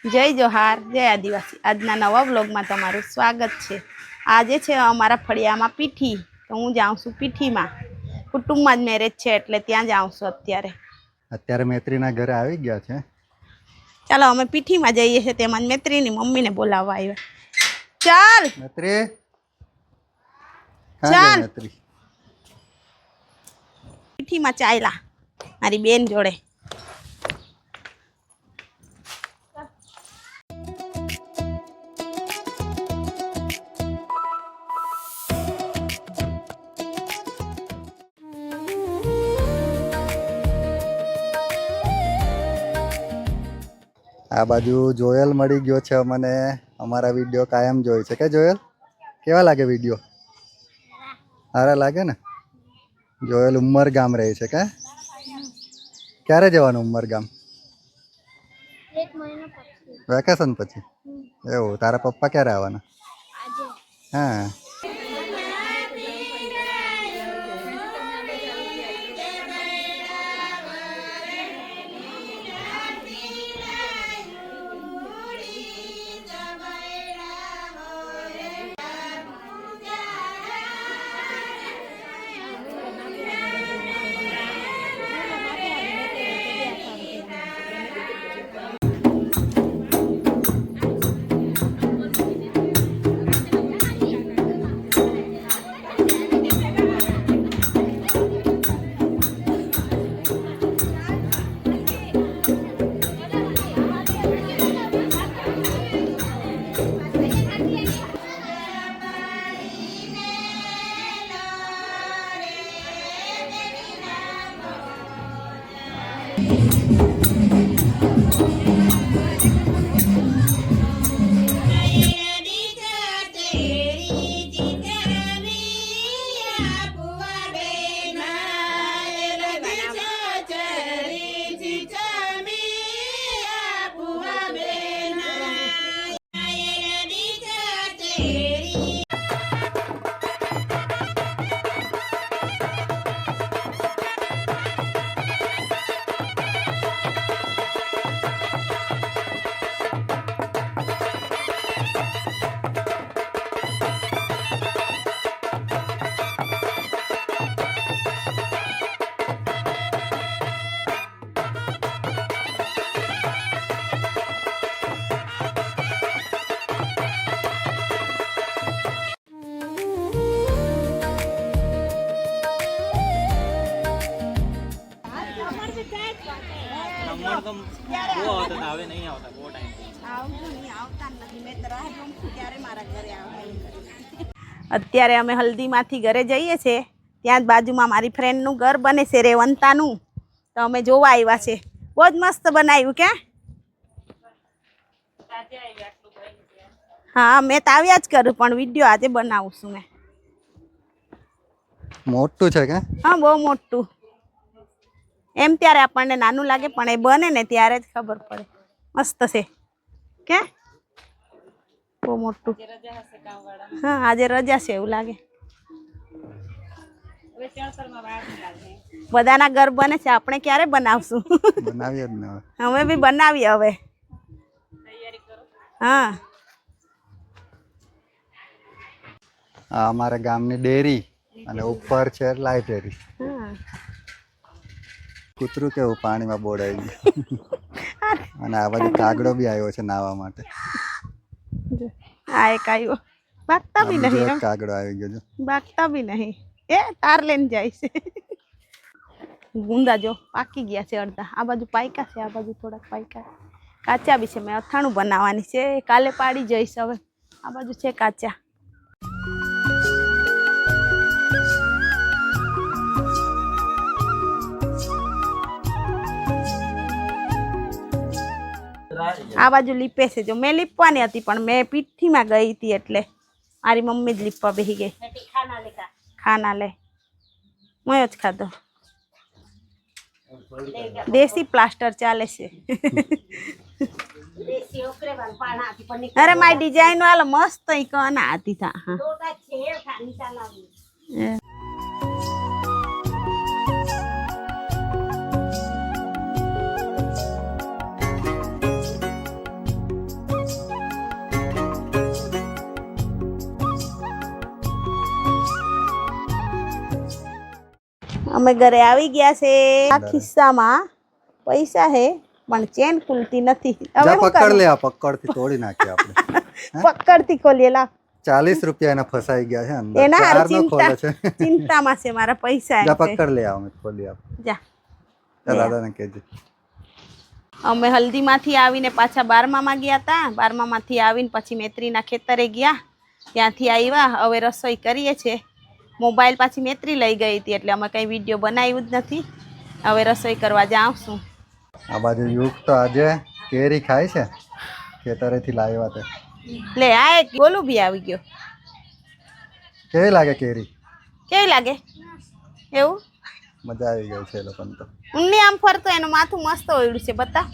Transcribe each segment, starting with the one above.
જય જોહાર, જય આદિવાસી। આજના નવા વ્લોગમાં તમારું સ્વાગત છે। આજે છે અમારા ફળિયામાં પીઠી, તો હું જાઉં છું પીઠીમાં। કુટુંબમાં જ મેરેજ છે એટલે ત્યાં જાઉં છું અત્યારે મૈત્રીના ઘરે આવી ગયા છે। ચાલો અમે પીઠીમાં જઈએ છીએ। તેમાં મૈત્રીની મમ્મીને બોલાવવા આવ્યા। ચાલ મૈત્રી, ચાલ પીઠીમાં ચાલ્યા મારી બેન જોડે। આ બાજુ જોયલ મળી ગયો છે મને। અમારા વિડીયો કાયમ જોઈ છે કે જોયલ? કેવા લાગે વિડીયો? સારા લાગે ને? જોયલ ઉમરગામ રહે છે કે? ક્યારે જવાનું ઉમરગામ? 1 મહિનો પછી। વેકેશન પછી? એવું, તારા પપ્પા ક્યારે આવવાના? આજે। હા। અત્યારે અમે હલ્દીમાંથી ઘરે જઈએ છીએ। ત્યાં જ બાજુમાં મારી ફ્રેન્ડનું ઘર બને છે રેવંતાનું, તો અમે જોવા આવ્યા છે। બહુ જ મસ્ત બનાવ્યું કે? હા, મેં તો આવ્યા જ કરું પણ વિડીયો આજે બનાવું છું મેં। મોટું છે કે? હા, બહુ મોટું। એમ ત્યારે આપણને નાનું લાગે પણ એ બને ને ત્યારે જ ખબર પડે મસ્ત છે કે? બહુ મોટું। હા, આજે રજા છે એવું લાગે। બધાના ઘર બને છે, આપણે ક્યારે બનાવશું? બનાવીએ જ ને હવે। અમે બી બનાવીએ હવે। હા, આ અમારા ગામની ડેરી અને ઉપર છે લાઇબ્રેરી। કૂતરું કેવું પાણીમાં બોડાઈ ગયું। અને આ બાજુ કાગડો બી આવ્યો છે નાહવા માટે। આ એક આવ્યો, ભાગતા બી બીજો નહીં, એક કાગડો આવી ગયો છે। ભાગતા બી નહીં, એ તાર લઈને જાય છે। ગુંદા જો પાકી ગયા છે અડધા। આ બાજુ પાયકા છે, આ બાજુ થોડાક પાયકા, કાચા બી છે। મેં અથાણું બનાવવાની છે, કાલે પાડી જઈશ હવે। આ બાજુ છે કાચા। આ બાજુ લીપે છે, જો મેં લીપવાની હતી પણ મેં પીઠીમાં ગઈ હતી એટલે મારી મમ્મી જ લીપવા બેસી ગઈ। ખાના લે મેં જ ખાધો। દેશી પ્લાસ્ટર ચાલે છે। અરે મારી ડિઝાઇન વાળો મસ્ત કના હતી થા। અમે ઘરે આવી ગયા છે. આ ખિસ્સામાં પૈસા હે પણ ચેન ખુલતી નથી. હવે જા શું પકડ કરું? લે, આ પકડથી તોડી નાખીએ આપણે. પકડથી ખોલીએ લા. 40 રૂપિયા એના ફસાઈ ગયા છે અંદર. એના હારું ચારનો ખોલે છે. ચિંતામાં છે મારા પૈસા. જા એમ છે. પકડ લે, અમે ખોલી આપ. જા. દાદાને કહેજે. અમે હલ્દીમાંથી આવીને પાછા બારમામાં ગયા હતા. બારમામાંથી આવીને પછી મેત્રીના ખેતરે ગયા. ત્યાંથી આવ્યા. હવે રસોઈ કરીએ છીએ. મોબાઈલ પાછી મેત્રી લઈ ગઈ હતી એટલે અમે કંઈ વિડીયો બનાવ્યું જ નથી. હવે રસોઈ કરવા જાઉં. આ બાજુ યુગ તો આજે કેરી ખાય છે, ખેતરેથી લાવ્યા તે. લે આ એક ગોલું બી આવી ગયો. કેવી લાગે કેરી? કેવી લાગે? એવું મજા આવી ગઈ છે એ લોકોને તો. ઊંડી આમ ફરતો એનું માથું મસ્ત ઓયડું છે. બતા.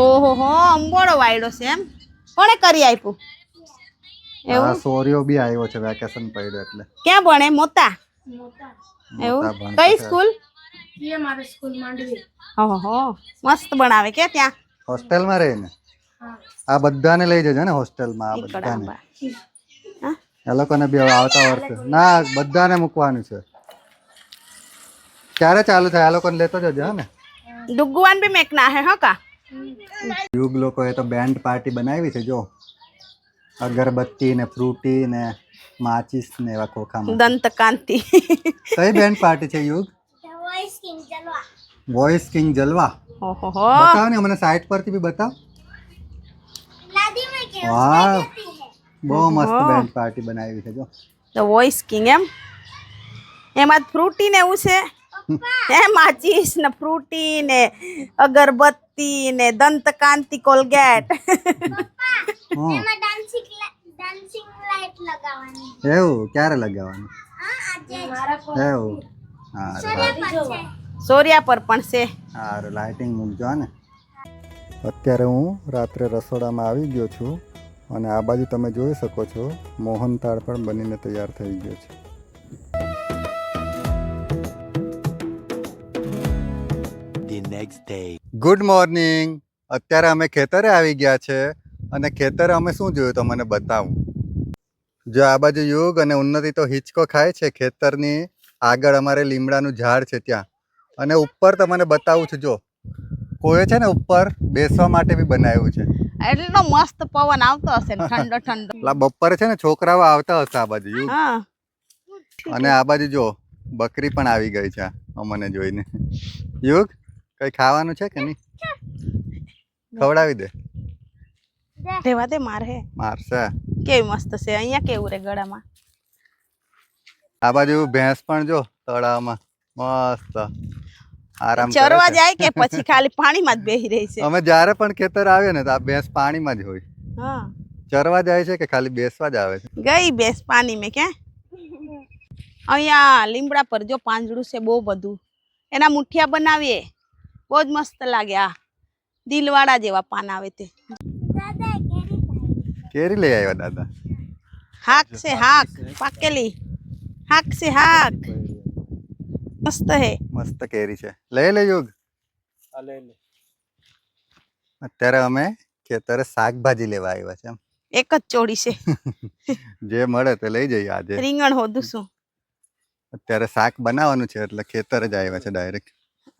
ઓહો હો, અંબોળો વાયડો છે એમ. કોણે કરી આપ્યું? હા, સોરિયો બી આવ્યો છે, વેકેશન પડ્યું એટલે. ક્યાં ભણે? મોતા. એવું કઈ સ્કૂલ? ઓહો મસ્ત બનાવે કે ત્યાં હોસ્ટેલમાં રહે ને. આ બધાને લઈ જજો ને હોસ્ટેલમાં. આ બધાને, એ લોકોને બી હવે આવતા વર્ષે ના બધાને મૂકવાનું છે. ક્યારે ચાલુ થાય? આ લોકોને લેતો જજો હે ને. ડુગવાન બી મેકના હે હા કા. યુગ લોકોએ તો બેન્ડ પાર્ટી બનાવી છે જો. અગરબત્તી ને ફ્રૂટી ને માચીસ ને એવા ખોખામાં. દંતકાંતિ. કઈ બેન્ડ પાર્ટી છે યુગ? વોઇસ કિંગ જલવા. ઓહો બતાવ ને મને સાઈડ પરથી બી બતાવ. વાહ, બહુ મસ્ત બેન્ડ પાર્ટી બનાવી છે જો. ધ વોઇસ કિંગ એમ. એમાં ફ્રૂટી ને એવું છે. હે માચીસ ને ફ્રૂટી ને અગરબત્તી ને દંતકાંતિ કોલગેટ. એવું ક્યારે લગાવવાનું? એવું હા, સોરિયા પર પણ છે. સારું લાઇટિંગ મૂકજો ને. અત્યારે હું રાત્રે રસોડામાં આવી ગયો છું અને આ બાજુ તમે જોઈ શકો છો મોહનથાળ પણ બનીને તૈયાર થઈ ગયો છે. Good morning. અત્યારે અમે ખેતરે આવી ગયા છે અને ખેતરે અમે શું જોયું તો મને બતાવું. જો આ બાજુ યુગ અને ઉન્નતિ તો હિંચકો ખાય છે. ખેતરની આગળ અમારે લીમડાનું ઝાડ છે ત્યાં. અને ઉપર તો મને બતાવું છું જો કોઈ છે ને ઉપર બેસવા માટે બી બનાવ્યું છે. એટલો મસ્ત પવન આવતો હશે ઠંડો ઠંડો. બપોરે છે ને છોકરાઓ આવતા હશે આ બાજુ યુગ. હા. અને આ બાજુ જો બકરી પણ આવી ગઈ છે અમને જોઈને. યુગ કઈ ખાવાનું છે કે નહીં? ખવડાવી દે. રેવા દે મારે. મારશે. કેવી મસ્ત છે. અહીંયા કેવું રે ગળામાં. આ બાજુ ભેંસ પણ જો તળાવમાં મસ્ત આરામ ચરવા જાય કે પછી ખાલી પાણીમાં જ બેહી રહી છે? અમે જ્યારે પણ ખેતર આવીએ ને તો આ ભેંસ પાણીમાં જ હોય. હા. ચરવા જાય છે કે ખાલી બેસવા જ આવે છે? ગઈ ભેંસ પાણી મેં કે. અહીંયા લીમડા પર જો પાંજડું છે બહુ બધું. એના મુઠિયા બનાવીએ બહુ જ મસ્ત લાગે. આ દિલવાડા જેવા પાન આવે તે. કેરી લઈ આવ્યા દાદા. હાક છે હાક પાકેલી. હાક છે હાક. મસ્ત હે. મસ્ત કેરી છે. લઈ લે યુગ. અત્યારે અમે ખેતરે શાકભાજી લેવા આવ્યા છે. એક જ ચોડી છે. જે મળે તે લઈ જઈએ આજે. રીંગણ હોદું શું. અત્યારે શાક બનાવવાનું છે એટલે ખેતર જ આવ્યા છે ડાયરેક્ટ.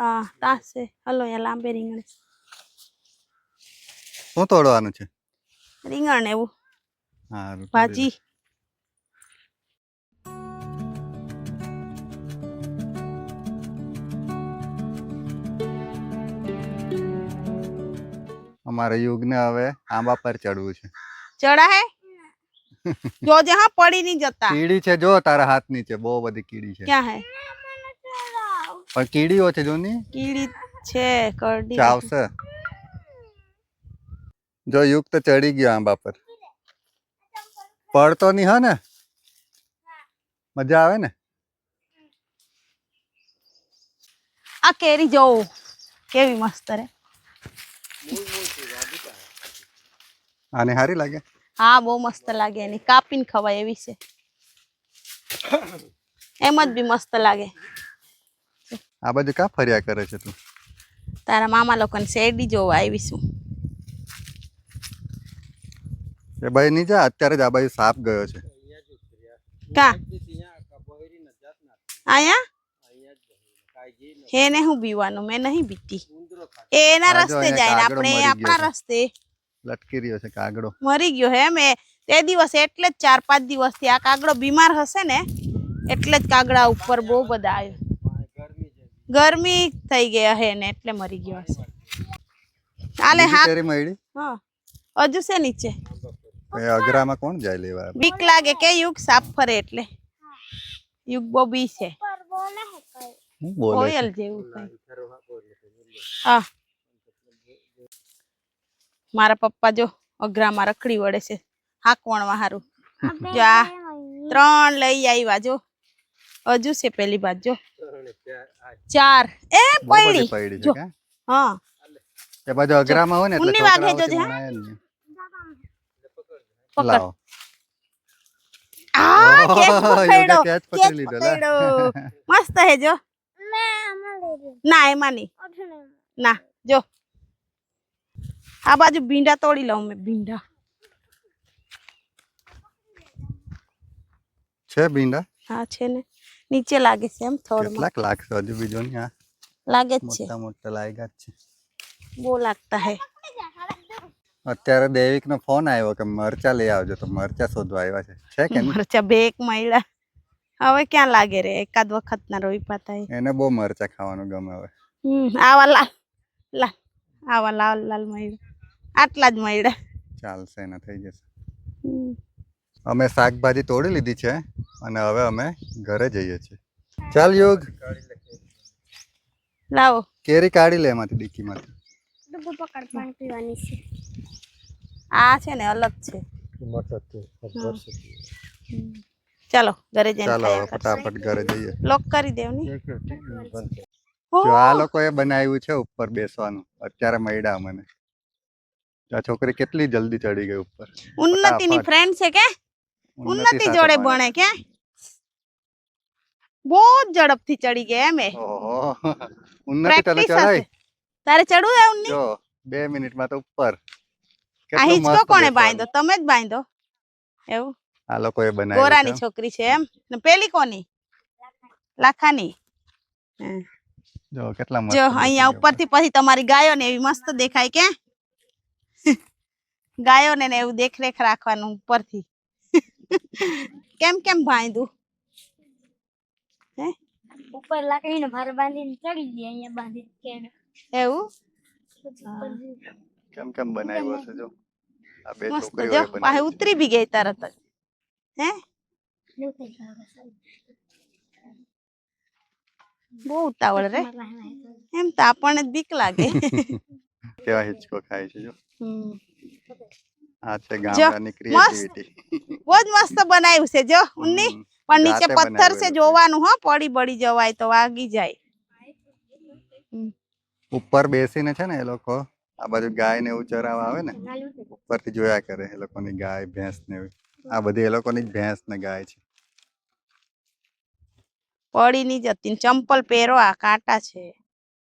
હા તા છે. હલો અહીંયા લાંબે રીંગણ. શું તોડવાનું છે? રીંગણ એવું. હા ભાજી. અમારે યુગને હવે આંબા પર ચડવું છે. ચડા હે જોજે હા પડી નહીં જતા. કીડી છે જો તારા હાથ નીચે બહુ બધી કીડી છે. ક્યાં હે? પણ કીડીઓ છે જો ની. કીડી છે કરડી. ચાવશે. જો યુગ તો ચડી ગયો આંબા પર. પડતો નહીં હા ને? મજા આવે ને? આ કેરી જોઉં કેવી મસ્ત રે. આને હારી લાગે? હા બહુ મસ્ત લાગે. એની કાપીને ખવાય એવી છે. એમ જ બી મસ્ત લાગે. આ બાજુ કા ફર્યા કરે છે તું? તારા મામા લોકોને શેરડી જોવા આવીશું. એ ભાઈ નહીં જા અત્યારે જ આ બાજુ સાપ ગયો છે. કા? આયા એને હું બીવાનું મેં નહીં બીતી એ એના આ જો રસ્તે અહીંયા જાય ને કાગડો આપણે મરી ગયો આપણા છે. રસ્તે લટકી રહ્યો છે કાગડો. મરી ગયો હે મેં તે દિવસ એટલે જ 4-5 દિવસથી આ કાગડો બીમાર હશે ને એટલે જ કાગડા ઉપર બહુ બધા આવ્યો ગરમી થઈ ગયા હે ને એટલે મરી ગયો હશે આલે બીજી હા કેરી મળી? હા હજુ છે નીચે એ અગરામાં કોણ જાય લેવા? બીક લાગે કે યુગ સાપ ફરે એટલે યુગ બહુ બી છે पर बोला है कल હું બોલે છે? કોયલ જેવું કઈ હા મારા પપ્પા જો અઘરામાં રખડી વળે છે હાકવણવા હારું જો આ 3 લઈ આવ્યા જો હજુ છે પેલી બાજુ જો 4 એ બહુ બધી પડી પડી છે જો કે? હા એ બાજુ અગરામાં હોય ને એટલે ઉન્ની વાગે છોકરાઓથી જોજે, હા? મનાય જ નહીં. પકડ લાવો. આ ઓહો, કેચ યુગે પકડ્યો catch પકડી કેચ લીધો, લા. પકડ્યો મસ્ત હે જો मैं हमारे ले रही ના એમાં નહીં और सुनो ના જો આ બાજુ ભીંડા તોડી લઉં મેં ભીંડા છે ભીંડા? હા છે ને નીચે લાગે છે એમ થોડમાં કેટલાક લાગશે હજુ બીજો નહીં? આ લાગે જ છે મોટા મોટા લાગ્યા જ છે. બહુ લાગતા હે અત્યારે દેવિક નો ફોન આવ્યો કે મરચા લઈ આવજો, તો મરચા શોધવા આવ્યા છે. છે કે નહીં? મરચા બેક મળ્યા હવે ક્યાં લાગે રે એકાદ વખત ના રોઈ પાતા એને બહુ મરચા ખાવાનું ગમે હવે. આવા લાલ લાલ આવા લાલ લાલ મળ્યા આટલા જ મળ્યા ચાલશે, એના થઈ જશે. અમે શાકભાજી તોડી લીધી છે અને હવે અમે ઘરે જઈએ છીએ. ચાલ યુગ, લાવો કેરી કાઢી લે એમાંથી ડીકીમાંથી. डब्बू पकड़ पानी पीवानी से આ છે ને અલગ છે ચાલો ઘરે જઈને ચાલો હવે ખાયા કરશું. ફટાફટ ઘરે જઈએ. લોક કરી દેવ ની જો આ લોકોએ બનાવ્યું છે ઉપર બેસવાનું, અત્યારે મળ્યા મને. આ છોકરી કેટલી જલ્દી ચડી ગઈ ઉપર. ઉન્નતિ ની ફટાફટ. ફ્રેન્ડ છે કે ઉન્નતિ સાથે જોડે ભણે. ભણે કે બહુ જ ઝડપથી ચડી ગયા એમ એ ઓહો, ઉન્નતિ તને પ્રેક્ટિસ ચડાય. હશે તારે ચડવું હે ઉન્ની જો 2 મિનિટમાં તો ઉપર. આ કેટલું હિંચકો મસ્ત કોણે બેસવાનું. બાંધ્યો તમે જ બાંધો એવું આ લોકોએ બનાવ્યું ગોરાની છે. છોકરી છે એમ ને પેલી કોની લાખાની હમ. જો કેટલા મસ્ત જો બેસી અહીંયા ગયા. ઉપરથી પછી તમારી ગાયો ને એવી મસ્ત દેખાય કે ગાયો ને એવું દેખરેખ રાખવાનું ઉપરથી કેમ કેમ બાંધ્યું હે ऊपर लकड़ी ने भार बांधी चढ़ी गई अहिया बांधी के એવું કેમ કેમ બનાવ્યું હશે જો. આ બે મસ્ત છોકરીઓએ જો પાસે બનાવ્યું છે. ઉતરી બી ગઈ તરત જ હે બહુ ઉતાવળ રે એમ તો આપણને જ બીક લાગે કેવા હિંચકો ખાય છે જો. હમ. આ છે ગામડાની મસ્ત. ક્રિએટિવિટી. બહુ જ મસ્ત બનાવ્યું છે જો ઉન્ની પણ નીચે જાતે પથ્થર બનાવ્યું છે એ લોકોએ. જોવાનું હો પડી બળી જવાય તો વાગી જાય ઉપર બેસીને છે ને એ લોકો આ બાજુ ગાય ને એવું ચરાવવા આવે ને, ઉપરથી જોયા કરે એ લોકોની ગાય ભેંસ ને એવી. આ બધી એ લોકોની જ ભેંસ ને ગાય છે. પડી ની જતી ને ચંપલ પહેરો આ કાંટા છે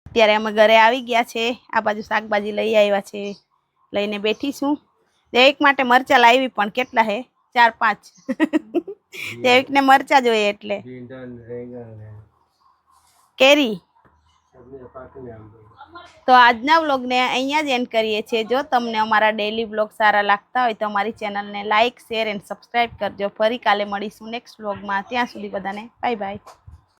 અત્યારે અમે ઘરે આવી ગયા છે આ બાજુ શાકભાજી લઈ આવ્યા છે લઈને બેઠી છું દેવિક માટે મરચા લાવી પણ કેટલા હે 4-5 દેવિક ને મરચા જોઈએ એટલે કેરી તો આજના વ્લોગને અહીંયા જ એન્ડ કરીએ છીએ. જો તમને અમારા ડેલી વ્લોગ સારા લાગતા હોય તો અમારી ચેનલને લાઇક શેર એન્ડ સબસ્ક્રાઇબ કરજો. ફરી કાલે મળીશું નેક્સ્ટ વ્લોગમાં. ત્યાં સુધી બધાને બાય બાય.